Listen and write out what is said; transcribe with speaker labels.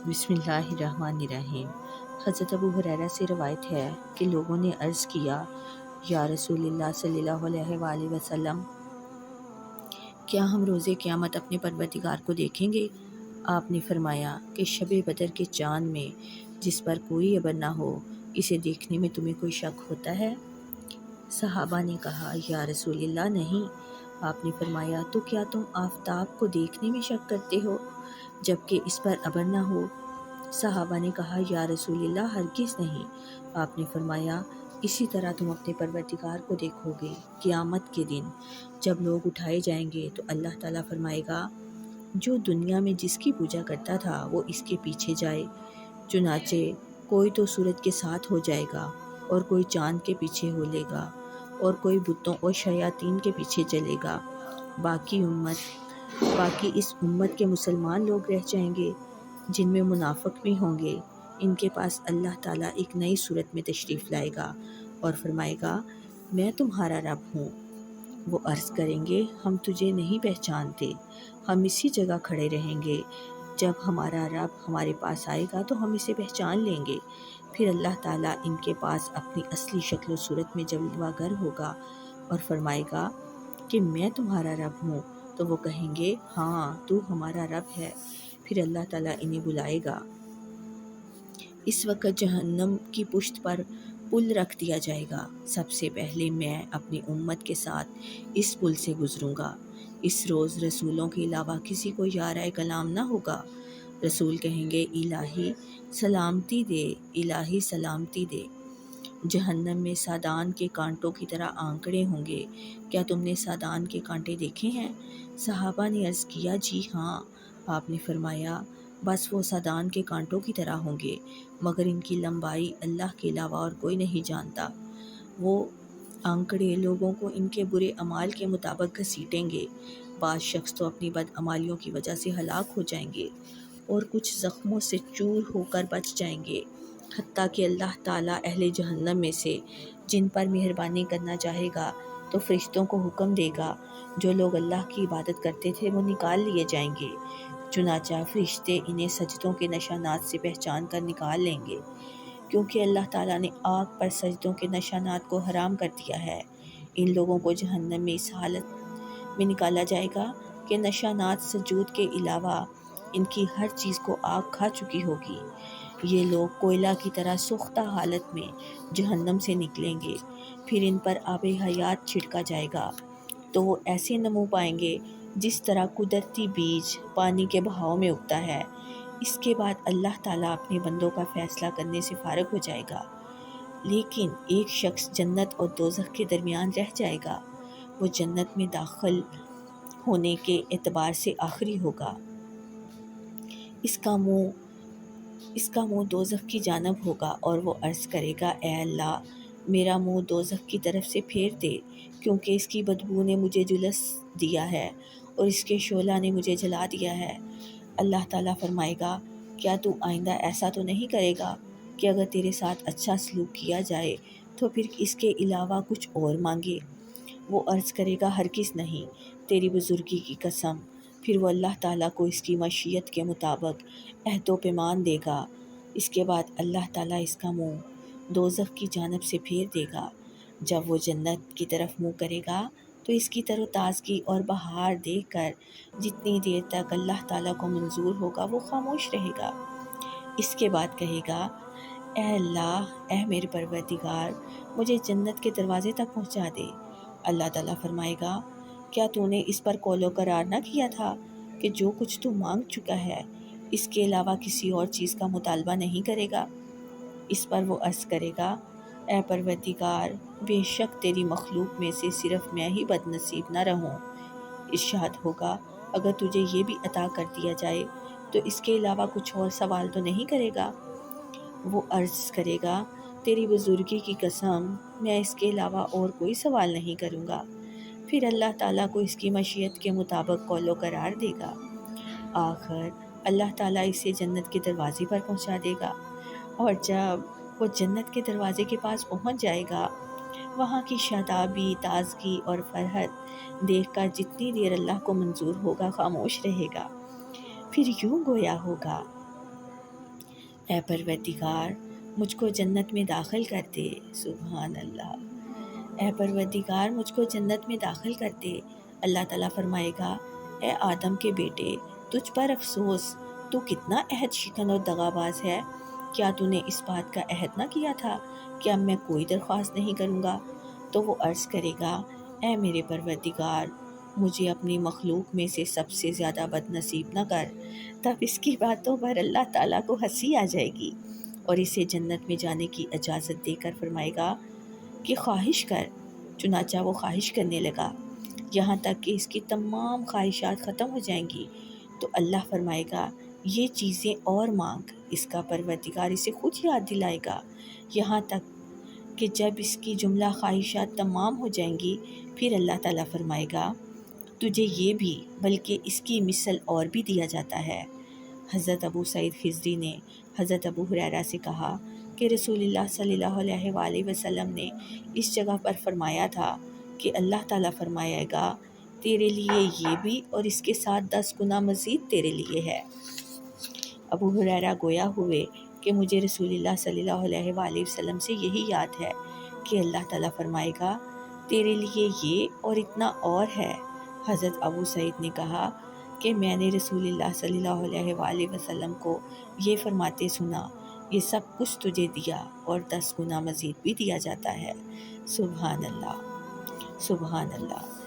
Speaker 1: بسم اللہ الرحمن الرحیم۔ حضرت ابو ہریرہ سے روایت ہے کہ لوگوں نے عرض کیا، یا رسول اللہ صلی اللہ علیہ وآلہ وسلم، کیا ہم روز قیامت اپنے پروردگار کو دیکھیں گے؟ آپ نے فرمایا کہ شب بدر کے چاند میں جس پر کوئی عبر نہ ہو، اسے دیکھنے میں تمہیں کوئی شک ہوتا ہے؟ صحابہ نے کہا، یا رسول اللہ نہیں۔ آپ نے فرمایا، تو کیا تم آفتاب کو دیکھنے میں شک کرتے ہو جبکہ اس پر عبر نہ ہو؟ صحابہ نے کہا، یا رسول اللہ ہرگز نہیں۔ آپ نے فرمایا، اسی طرح تم اپنے پروردگار کو دیکھو گے قیامت کے دن جب لوگ اٹھائے جائیں گے تو اللہ تعالیٰ فرمائے گا، جو دنیا میں جس کی پوجا کرتا تھا وہ اس کے پیچھے جائے۔ چنانچہ کوئی تو سورج کے ساتھ ہو جائے گا اور کوئی چاند کے پیچھے ہو لے گا اور کوئی بتوں اور شیاطین کے پیچھے چلے گا۔ باقی اس امت کے مسلمان لوگ رہ جائیں گے جن میں منافق بھی ہوں گے۔ ان کے پاس اللہ تعالیٰ ایک نئی صورت میں تشریف لائے گا اور فرمائے گا، میں تمہارا رب ہوں۔ وہ عرض کریں گے، ہم تجھے نہیں پہچانتے۔ ہم اسی جگہ کھڑے رہیں گے۔ جب ہمارا رب ہمارے پاس آئے گا تو ہم اسے پہچان لیں گے۔ پھر اللہ تعالیٰ ان کے پاس اپنی اصلی شکل و صورت میں جلوہ گر ہوگا اور فرمائے گا کہ میں تمہارا رب ہوں۔ تو وہ کہیں گے، ہاں تو ہمارا رب ہے۔ پھر اللہ تعالیٰ انہیں بلائے گا۔ اس وقت جہنم کی پشت پر پل رکھ دیا جائے گا۔ سب سے پہلے میں اپنی امت کے ساتھ اس پل سے گزروں گا۔ اس روز رسولوں کے علاوہ کسی کو یارہ کلام نہ ہوگا۔ رسول کہیں گے، الہی سلامتی دے، الہی سلامتی دے۔ جہنم میں سادان کے کانٹوں کی طرح آنکڑے ہوں گے۔ کیا تم نے سادان کے کانٹے دیکھے ہیں؟ صحابہ نے عرض کیا، جی ہاں۔ آپ نے فرمایا، بس وہ سادان کے کانٹوں کی طرح ہوں گے، مگر ان کی لمبائی اللہ کے علاوہ اور کوئی نہیں جانتا۔ وہ آنکڑے لوگوں کو ان کے برے اعمال کے مطابق گھسیٹیں گے۔ بعض شخص تو اپنی بدعمالیوں کی وجہ سے ہلاک ہو جائیں گے اور کچھ زخموں سے چور ہو کر بچ جائیں گے، حتیٰ کہ اللہ تعالیٰ اہل جہنم میں سے جن پر مہربانی کرنا چاہے گا تو فرشتوں کو حکم دے گا، جو لوگ اللہ کی عبادت کرتے تھے وہ نکال لیے جائیں گے۔ چنانچہ فرشتے انہیں سجدوں کے نشانات سے پہچان کر نکال لیں گے، کیونکہ اللہ تعالیٰ نے آگ پر سجدوں کے نشانات کو حرام کر دیا ہے۔ ان لوگوں کو جہنم میں اس حالت میں نکالا جائے گا کہ نشانات سجود کے علاوہ ان کی ہر چیز کو آگ کھا چکی ہوگی۔ یہ لوگ کوئلہ کی طرح سوختہ حالت میں جہنم سے نکلیں گے۔ پھر ان پر آب حیات چھڑکا جائے گا تو وہ ایسے نمو پائیں گے جس طرح قدرتی بیج پانی کے بہاؤ میں اگتا ہے۔ اس کے بعد اللہ تعالیٰ اپنے بندوں کا فیصلہ کرنے سے فارغ ہو جائے گا، لیکن ایک شخص جنت اور دوزخ کے درمیان رہ جائے گا۔ وہ جنت میں داخل ہونے کے اعتبار سے آخری ہوگا۔ اس کا منہ دوزخ کی جانب ہوگا اور وہ عرض کرے گا، اے اللہ، میرا منہ دوزخ کی طرف سے پھیر دے، کیونکہ اس کی بدبو نے مجھے جلس دیا ہے اور اس کے شعلہ نے مجھے جلا دیا ہے۔ اللہ تعالیٰ فرمائے گا، کیا تو آئندہ ایسا تو نہیں کرے گا کہ اگر تیرے ساتھ اچھا سلوک کیا جائے تو پھر اس کے علاوہ کچھ اور مانگے؟ وہ عرض کرے گا، ہرگز نہیں، تیری بزرگی کی قسم۔ پھر وہ اللہ تعالیٰ کو اس کی مشیت کے مطابق عہد و پیمان دے گا۔ اس کے بعد اللہ تعالیٰ اس کا منہ دوزخ کی جانب سے پھیر دے گا۔ جب وہ جنت کی طرف منہ کرے گا تو اس کی تر و تازگی اور بہار دیکھ کر جتنی دیر تک اللہ تعالیٰ کو منظور ہوگا وہ خاموش رہے گا۔ اس کے بعد کہے گا، اے اللہ، اے میرے پروردگار، مجھے جنت کے دروازے تک پہنچا دے۔ اللہ تعالیٰ فرمائے گا، کیا تو نے اس پر قول و قرار نہ کیا تھا کہ جو کچھ تو مانگ چکا ہے اس کے علاوہ کسی اور چیز کا مطالبہ نہیں کرے گا؟ اس پر وہ عرض کرے گا، اے پروردگار، بے شک تیری مخلوق میں سے صرف میں ہی بد نصیب نہ رہوں۔ ارشاد ہوگا، اگر تجھے یہ بھی عطا کر دیا جائے تو اس کے علاوہ کچھ اور سوال تو نہیں کرے گا؟ وہ عرض کرے گا، تیری بزرگی کی قسم، میں اس کے علاوہ اور کوئی سوال نہیں کروں گا۔ پھر اللہ تعالیٰ کو اس کی مشیت کے مطابق قول و قرار دے گا۔ آخر اللہ تعالیٰ اسے جنت کے دروازے پر پہنچا دے گا، اور جب وہ جنت کے دروازے کے پاس پہنچ جائے گا، وہاں کی شادابی، تازگی اور فرحت دیکھ کر جتنی دیر اللہ کو منظور ہوگا خاموش رہے گا۔ پھر یوں گویا ہوگا، اے پروردگار مجھ کو جنت میں داخل کر دے۔ سبحان اللہ۔ اے پروردگار مجھ کو جنت میں داخل کر دے۔ اللہ تعالیٰ فرمائے گا اے آدم کے بیٹے تجھ پر افسوس، تو کتنا عہد شکن اور دغاباز ہے۔ کیا تو نے اس بات کا عہد نہ کیا تھا کہ اب میں کوئی درخواست نہیں کروں گا؟ تو وہ عرض کرے گا اے میرے پروردگار مجھے اپنی مخلوق میں سے سب سے زیادہ بد نصیب نہ کر۔ تب اس کی باتوں پر اللہ تعالیٰ کو ہنسی آ جائے گی اور اسے جنت میں جانے کی اجازت دے کر فرمائے گا کہ خواہش کر۔ چنانچہ وہ خواہش کرنے لگا یہاں تک کہ اس کی تمام خواہشات ختم ہو جائیں گی، تو اللہ فرمائے گا یہ چیزیں اور مانگ۔ اس کا پروردگار اسے خود یاد دلائے گا یہاں تک کہ جب اس کی جملہ خواہشات تمام ہو جائیں گی، پھر اللہ تعالیٰ فرمائے گا تجھے یہ بھی بلکہ اس کی مثل اور بھی دیا جاتا ہے۔ حضرت ابو سعید خضری نے حضرت ابو ہریرہ سے کہا کہ رسول اللہ صلی اللہ علیہ وآلہ وسلم نے اس جگہ پر فرمایا تھا کہ اللہ تعالیٰ فرمائے گا تیرے لیے یہ بھی اور اس کے ساتھ 10 گنا مزید تیرے لیے ہے۔ ابو ہریرہ گویا ہوئے کہ مجھے رسول اللہ صلی اللہ علیہ وآلہ وسلم سے یہی یاد ہے کہ اللہ تعالیٰ فرمائے گا تیرے لیے یہ اور اتنا اور ہے۔ حضرت ابو سعید نے کہا کہ میں نے رسول اللہ صلی اللہ علیہ وآلہ وسلم کو یہ فرماتے سنا یہ سب کچھ تجھے دیا اور 10 گنا مزید بھی دیا جاتا ہے۔ سبحان اللہ، سبحان اللہ۔